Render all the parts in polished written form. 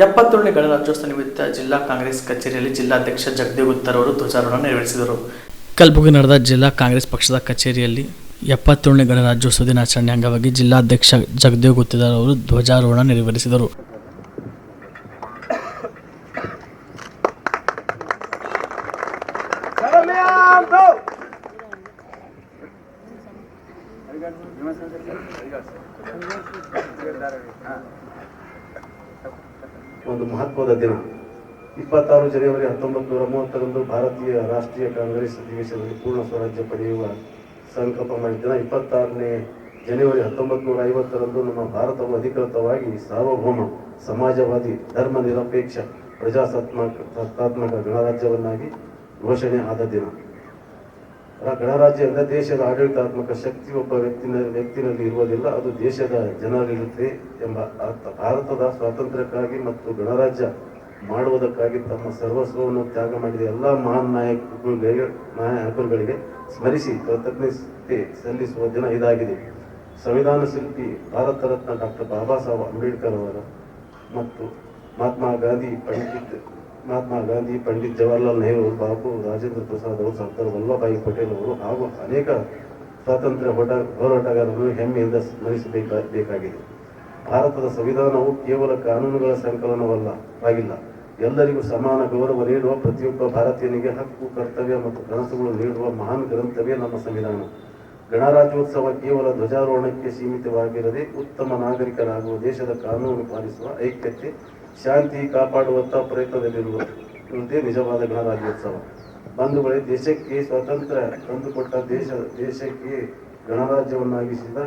77ನೇ ಗಣರಾಜ್ಯೋತ್ಸವ ನಿಮಿತ್ತ ಜಿಲ್ಲಾ ಕಾಂಗ್ರೆಸ್ ಕಚೇರಿಯಲ್ಲಿ ಜಿಲ್ಲಾಧ್ಯಕ್ಷ ಜಗದೇವ್ ಗುತ್ತರ್ ಅವರು ಧ್ವಜಾರೋಹಣ ನೆರವೇರಿಸಿದರು. ಕಲಬುರಗಿ ನಡೆದ ಜಿಲ್ಲಾ ಕಾಂಗ್ರೆಸ್ ಪಕ್ಷದ ಕಚೇರಿಯಲ್ಲಿ 77ನೇ ಗಣರಾಜ್ಯೋತ್ಸವ ದಿನಾಚರಣೆ ಅಂಗವಾಗಿ ಜಿಲ್ಲಾಧ್ಯಕ್ಷ ಜಗದೇವ್ ಗುತ್ತರ್ ಅವರು ಧ್ವಜಾರೋಹಣ ನೆರವೇರಿಸಿದರು. ಒಂದು ಮಹತ್ವದ ದಿನ 26 ಜನವರಿ 1930ರಂದು ಭಾರತೀಯ ರಾಷ್ಟ್ರೀಯ ಕಾಂಗ್ರೆಸ್ ಅಧಿವೇಶನದಲ್ಲಿ ಪೂರ್ಣ ಸ್ವರಾಜ್ಯ ಪಡೆಯುವ ಸಂಕಲ್ಪ ಮಾಡಿದ ದಿನ. 26ನೇ ಜನವರಿ 1950ರಂದು ನಮ್ಮ ಭಾರತವು ಅಧಿಕೃತವಾಗಿ ಸಾರ್ವಭೌಮ ಸಮಾಜವಾದಿ ಧರ್ಮ ನಿರಪೇಕ್ಷ ಪ್ರಜಾಸತ್ತಾತ್ಮಕ ಗಣರಾಜ್ಯವನ್ನಾಗಿ ಘೋಷಣೆ ಆದ ದಿನ. ಗಣರಾಜ್ಯ ಎಂದ ದೇಶದ ಆಡಳಿತಾತ್ಮಕ ಶಕ್ತಿ ಒಬ್ಬ ವ್ಯಕ್ತಿನಲ್ಲಿ ಇರುವುದಿಲ್ಲ, ಅದು ದೇಶದ ಜನರಲ್ಲಿರುತ್ತೆ ಎಂಬ ಅರ್ಥ. ಭಾರತದ ಸ್ವಾತಂತ್ರ್ಯಕ್ಕಾಗಿ ಮತ್ತು ಗಣರಾಜ್ಯ ಮಾಡುವುದಕ್ಕಾಗಿ ತಮ್ಮ ಸರ್ವಸ್ವವನ್ನು ತ್ಯಾಗ ಮಾಡಿದ ಎಲ್ಲ ಮಹಾನ್ ನಾಯಕರುಗಳಿಗೆ ಸ್ಮರಿಸಿ ಕೃತಜ್ಞತೆ ಸಲ್ಲಿಸುವ ದಿನ ಇದಾಗಿದೆ. ಸಂವಿಧಾನ ಶಿಲ್ಪಿ ಭಾರತ ರತ್ನ ಡಾಕ್ಟರ್ ಬಾಬಾ ಸಾಹೇಬ್ ಅಂಬೇಡ್ಕರ್ ಅವರ ಮತ್ತು ಮಹಾತ್ಮ ಗಾಂಧಿ, ಪಂಡಿತ್ ಜವಾಹರ್ಲಾಲ್ ನೆಹರು, ಬಾಬು ರಾಜೇಂದ್ರ ಪ್ರಸಾದ್ ಅವರು, ಸರ್ದಾರ್ ವಲ್ಲಭಭಾಯಿ ಪಟೇಲ್ ಅವರು ಹಾಗೂ ಅನೇಕ ಸ್ವಾತಂತ್ರ್ಯ ಹೋರಾಟಗಾರರನ್ನು ಹೆಮ್ಮೆಯಿಂದ ಸ್ಮರಿಸಬೇಕಾಗಿದೆ. ಭಾರತದ ಸಂವಿಧಾನವು ಕೇವಲ ಕಾನೂನುಗಳ ಸಂಕಲನವಾಗಿಲ್ಲ, ಎಲ್ಲರಿಗೂ ಸಮಾನ ಗೌರವ ನೀಡುವ, ಪ್ರತಿಯೊಬ್ಬ ಭಾರತೀಯನಿಗೆ ಹಕ್ಕು, ಕರ್ತವ್ಯ ಮತ್ತು ಕನಸುಗಳು ನೀಡುವ ಮಹಾನ್ ಗ್ರಂಥವೇ ನಮ್ಮ ಸಂವಿಧಾನ. ಗಣರಾಜ್ಯೋತ್ಸವ ಕೇವಲ ಧ್ವಜಾರೋಹಣಕ್ಕೆ ಸೀಮಿತವಾಗಿರದೆ ಉತ್ತಮ ನಾಗರಿಕರಾಗುವ, ದೇಶದ ಕಾನೂನು ಪಾಲಿಸುವ, ಐಕ್ಯತೆ ಶಾಂತಿ ಕಾಪಾಡುವಂಥ ಪ್ರಯತ್ನದಲ್ಲಿರುವುದೇ ನಿಜವಾದ ಗಣರಾಜ್ಯೋತ್ಸವ. ಬಂಧುಗಳೇ, ದೇಶಕ್ಕೆ ಸ್ವಾತಂತ್ರ್ಯ ತಂದುಕೊಟ್ಟ ದೇಶಕ್ಕೆ ಗಣರಾಜ್ಯವನ್ನಾಗಿಸಿದ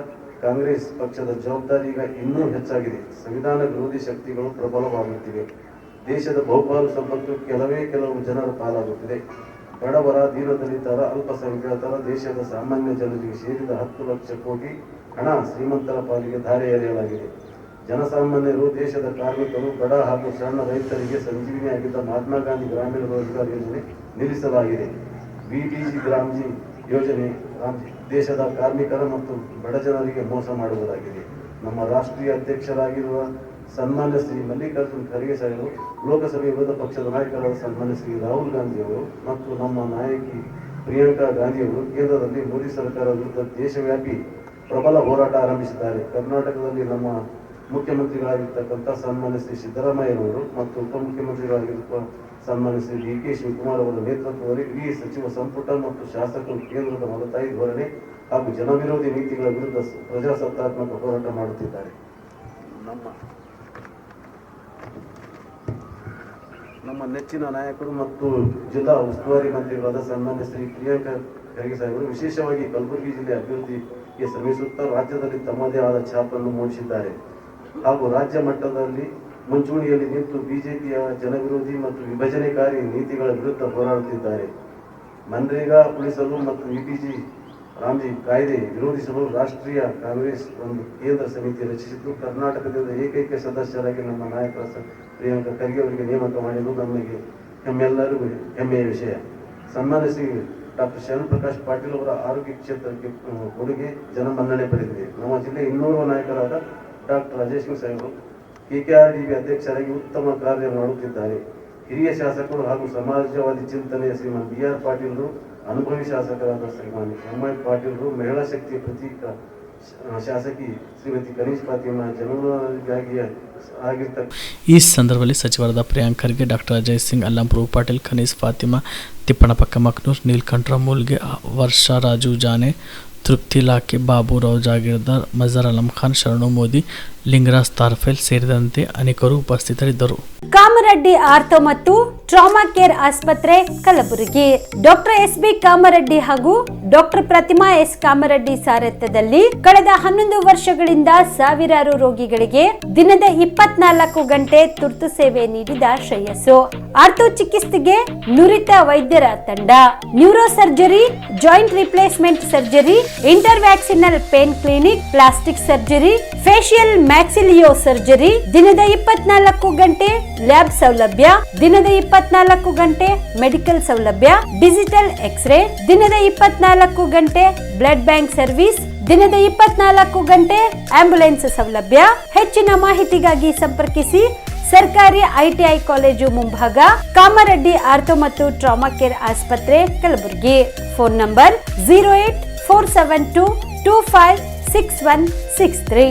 ಕಾಂಗ್ರೆಸ್ ಪಕ್ಷದ ಜವಾಬ್ದಾರಿ ಈಗ ಇನ್ನೂ ಹೆಚ್ಚಾಗಿದೆ. ಸಂವಿಧಾನ ವಿರೋಧಿ ಶಕ್ತಿಗಳು ಪ್ರಬಲವಾಗುತ್ತಿವೆ. ದೇಶದ ಬಹುಪಾಲು ಸಂಪತ್ತು ಕೆಲವು ಜನರ ಪಾಲಾಗುತ್ತಿದೆ. ಬಡವರ, ದೀನದಲಿತರ, ಅಲ್ಪಸಂಖ್ಯಾತರ, ದೇಶದ ಸಾಮಾನ್ಯ ಜನರಿಗೆ ಸೇರಿದ 10 ಲಕ್ಷ ಕೋಟಿ ಹಣ ಶ್ರೀಮಂತರ ಪಾಲಿಗೆ ಧಾರೆ ಎರೆಯಲಾಗಿದೆ. ಜನಸಾಮಾನ್ಯರು, ದೇಶದ ಕಾರ್ಮಿಕರು, ಬಡ ಹಾಗೂ ಸಣ್ಣ ರೈತರಿಗೆ ಸಂಜೀವಿನಿಯಾಗಿದ್ದ ಮಹಾತ್ಮ ಗಾಂಧಿ ಗ್ರಾಮೀಣ ರೋಜ್ಗಾರ್ ಯೋಜನೆ ನಿಲ್ಲಿಸಲಾಗಿದೆ. ಬಿಡಿಜಿ ಗ್ರಾಮ್ಜಿ ಯೋಜನೆ ದೇಶದ ಕಾರ್ಮಿಕರ ಮತ್ತು ಬಡ ಜನರಿಗೆ ಮೋಸ ಮಾಡುವುದಾಗಿದೆ. ನಮ್ಮ ರಾಷ್ಟ್ರೀಯ ಅಧ್ಯಕ್ಷರಾಗಿರುವ ಸನ್ಮಾನ್ಯ ಶ್ರೀ ಮಲ್ಲಿಕಾರ್ಜುನ್ ಖರ್ಗೆ ಸಾಹೇಬರು, ಲೋಕಸಭೆ ವಿರೋಧ ಪಕ್ಷದ ನಾಯಕರಾದ ಸನ್ಮಾನ್ಯ ಶ್ರೀ ರಾಹುಲ್ ಗಾಂಧಿಯವರು ಮತ್ತು ನಮ್ಮ ನಾಯಕಿ ಪ್ರಿಯಾಂಕಾ ಗಾಂಧಿಯವರು ಕೇಂದ್ರದಲ್ಲಿ ಮೋದಿ ಸರ್ಕಾರದ ವಿರುದ್ಧ ದೇಶವ್ಯಾಪಿ ಪ್ರಬಲ ಹೋರಾಟ ಆರಂಭಿಸಿದ್ದಾರೆ. ಕರ್ನಾಟಕದಲ್ಲಿ ನಮ್ಮ ಮುಖ್ಯಮಂತ್ರಿಗಳಾಗಿರ್ತಕ್ಕಂಥ ಸನ್ಮಾನ್ಯ ಶ್ರೀ ಸಿದ್ದರಾಮಯ್ಯನವರು ಮತ್ತು ಉಪಮುಖ್ಯಮಂತ್ರಿಗಳಾಗಿರುವ ಸನ್ಮಾನ್ಯ ಶ್ರೀ ಡಿ.ಕೆ. ಶಿವಕುಮಾರ್ ಅವರ ನೇತೃತ್ವದಲ್ಲಿ ಇಡೀ ಸಚಿವ ಸಂಪುಟ ಮತ್ತು ಶಾಸಕರು ಕೇಂದ್ರದ ಮಲತಾಯಿ ಧೋರಣೆ ಹಾಗೂ ಜನವಿರೋಧಿ ನೀತಿಗಳ ವಿರುದ್ಧ ಪ್ರಜಾಸತ್ತಾತ್ಮಕ ಹೋರಾಟ ಮಾಡುತ್ತಿದ್ದಾರೆ. ನಮ್ಮ ನೆಚ್ಚಿನ ನಾಯಕರು ಮತ್ತು ಜಿಲ್ಲಾ ಉಸ್ತುವಾರಿ ಮಂತ್ರಿಗಳಾದ ಸನ್ಮಾನ್ಯ ಶ್ರೀ ಪ್ರಿಯಾಂಕಾ ಖರ್ಗೆ ಸಾಹೇಬರು ವಿಶೇಷವಾಗಿ ಕಲಬುರಗಿ ಜಿಲ್ಲೆ ಅಭಿವೃದ್ಧಿಗೆ ಶ್ರಮಿಸುತ್ತಾ ರಾಜ್ಯದಲ್ಲಿ ತಮ್ಮದೇ ಆದ ಛಾಪನ್ನು ಮೂಡಿಸಿದ್ದಾರೆ ಹಾಗೂ ರಾಜ್ಯ ಮಟ್ಟದಲ್ಲಿ ಮುಂಚೂಣಿಯಲ್ಲಿ ನಿಂತು ಬಿಜೆಪಿಯ ಜನವಿರೋಧಿ ಮತ್ತು ವಿಭಜನೆಕಾರಿ ನೀತಿಗಳ ವಿರುದ್ಧ ಹೋರಾಡುತ್ತಿದ್ದಾರೆ. ಮನ್ರೇಗಾ ಉಳಿಸಲು ಮತ್ತು ವಿಬಿಜಿ ರಾಮ್ಜಿ ಕಾಯ್ದೆ ವಿರೋಧಿಸಲು ರಾಷ್ಟ್ರೀಯ ಕಾಂಗ್ರೆಸ್ ಒಂದು ಕೇಂದ್ರ ಸಮಿತಿ ರಚಿಸಿದ್ದು, ಕರ್ನಾಟಕದಿಂದ ಏಕೈಕ ಸದಸ್ಯರಾಗಿ ನಮ್ಮ ನಾಯಕ ಪ್ರಿಯಾಂಕಾ ಖರ್ಗೆ ಅವರಿಗೆ ನೇಮಕ ಮಾಡಿರುವುದು ನಮಗೆ ನಮ್ಮೆಲ್ಲರಿಗೂ ಹೆಮ್ಮೆಯ ವಿಷಯ. ಸನ್ಮಾನ್ಯ ಶ್ರೀ ಡಾಕ್ಟರ್ ಶರಣ್ ಪ್ರಕಾಶ್ ಪಾಟೀಲ್ ಅವರ ಆರೋಗ್ಯ ಕ್ಷೇತ್ರಕ್ಕೆ ಕೊಡುಗೆ ಜನಮನ್ನಣೆ ಪಡೆದಿದೆ. ನಮ್ಮ ಜಿಲ್ಲೆಯ ಇನ್ನೋರ್ವ ನಾಯಕರಾದ ಡಾಕ್ಟರ್ ರಾಜೇಶ್ ಸಾಹೇಬರು KKRDB ಅಧ್ಯಕ್ಷರಾಗಿ ಉತ್ತಮ ಕಾರ್ಯ ಮಾಡುತ್ತಿದ್ದಾರೆ. ಹಿರಿಯ ಶಾಸಕರು ಹಾಗೂ ಸಮಾಜವಾದಿ ಚಿಂತನೆಯ ಶ್ರೀಮಾನ್ BR ಪಾಟೀಲರು, ಅನುಭವಿ ಶಾಸಕರಾದ ಶ್ರೀಮಾನ್ MI ಪಾಟೀಲರು, ಮಹಿಳಾ ಶಕ್ತಿಯ ಪ್ರತೀಕ ಶಾಸಕಿ ಶ್ರೀಮತಿ ಕನೀಶ್ ಫಾತಿಮಾ ಜನರಿಗಾಗಿ ಆಗಿರ್ತಕ್ಕ. ಈ ಸಂದರ್ಭದಲ್ಲಿ ಸಚಿವರಾದ ಪ್ರಿಯಾಂಕ್ ಖರ್ಗೆ, ಡಾಕ್ಟರ್ ಅಜಯ್ ಸಿಂಗ್, ಅಲ್ಲಂಪ್ರಭು ಪಾಟೀಲ್, ಕನೀಸ್ ಫಾತಿಮಾ, ತಿಪ್ಪಣಪಕ್ಕ ಮಕ್ನೂರ್, ನೀಲ್ಕಂಠ ಮೂಲ್ಗೆ, ವರ್ಷಾ ರಾಜು ಜಾನೆ, ತೃಪ್ತಿ ಲಾಕೆ, ಬಾಬು ರಾವ್ ಜಾಗೀರ್ದಾರ್, ಮಜರ್ ಅಲಂ ಖಾನ್, ಶರಣು ಮೋದಿ, ಲಿಂಗರಾಜ್ ತಾರ್ಫೆಲ್ ಸೇರಿದಂತೆ ಅನೇಕರು ಉಪಸ್ಥಿತರಿದ್ದರು. ಕಾಮರೆಡ್ಡಿ ಆರ್ಥೋ ಮತ್ತು ಟ್ರಾಮಾ ಕೇರ್ ಆಸ್ಪತ್ರೆ ಕಲಬುರಗಿ. ಡಾಕ್ಟರ್ SB ಕಾಮರೆಡ್ಡಿ ಹಾಗೂ ಡಾಕ್ಟರ್ ಪ್ರತಿಮಾ S ಕಾಮರೆಡ್ಡಿ ಸಾರಥ್ಯದಲ್ಲಿ ಕಳೆದ 11 ವರ್ಷಗಳಿಂದ ಸಾವಿರಾರು ರೋಗಿಗಳಿಗೆ ದಿನದ 24 ಗಂಟೆ ತುರ್ತು ಸೇವೆ ನೀಡಿದ ಶ್ರೇಯಸ್ಸು. ಆರ್ಥೋ ಚಿಕಿತ್ಸೆಗೆ ನುರಿತ ವೈದ್ಯರ ತಂಡ, neuro surgery, joint replacement surgery, interventional pain clinic, plastic surgery, facial maxillo surgery, ದಿನದ 24 ಗಂಟೆ ಲ್ಯಾಬ್ ಸೌಲಭ್ಯ, ದಿನದ 24 ಗಂಟೆ ಮೆಡಿಕಲ್ ಸೌಲಭ್ಯ, ಡಿಜಿಟಲ್ ಎಕ್ಸ್ರೇ, ದಿನದ 24 ಗಂಟೆ ಬ್ಲಡ್ ಬ್ಯಾಂಕ್ ಸರ್ವಿಸ್, ದಿನದ 24 ಗಂಟೆ ಆಂಬ್ಯುಲೆನ್ಸ್ ಸೌಲಭ್ಯ. ಹೆಚ್ಚಿನ ಮಾಹಿತಿಗಾಗಿ ಸಂಪರ್ಕಿಸಿ ಸರ್ಕಾರಿ ಐಟಿಐ ಕಾಲೇಜು ಮುಂಭಾಗ, ಕಾಮರೆಡ್ಡಿ ಆರ್ಥೋ ಮತ್ತು ಟ್ರಾಮಾ ಕೇರ್ ಆಸ್ಪತ್ರೆ, ಕಲಬುರಗಿ. Phone number 084722566163.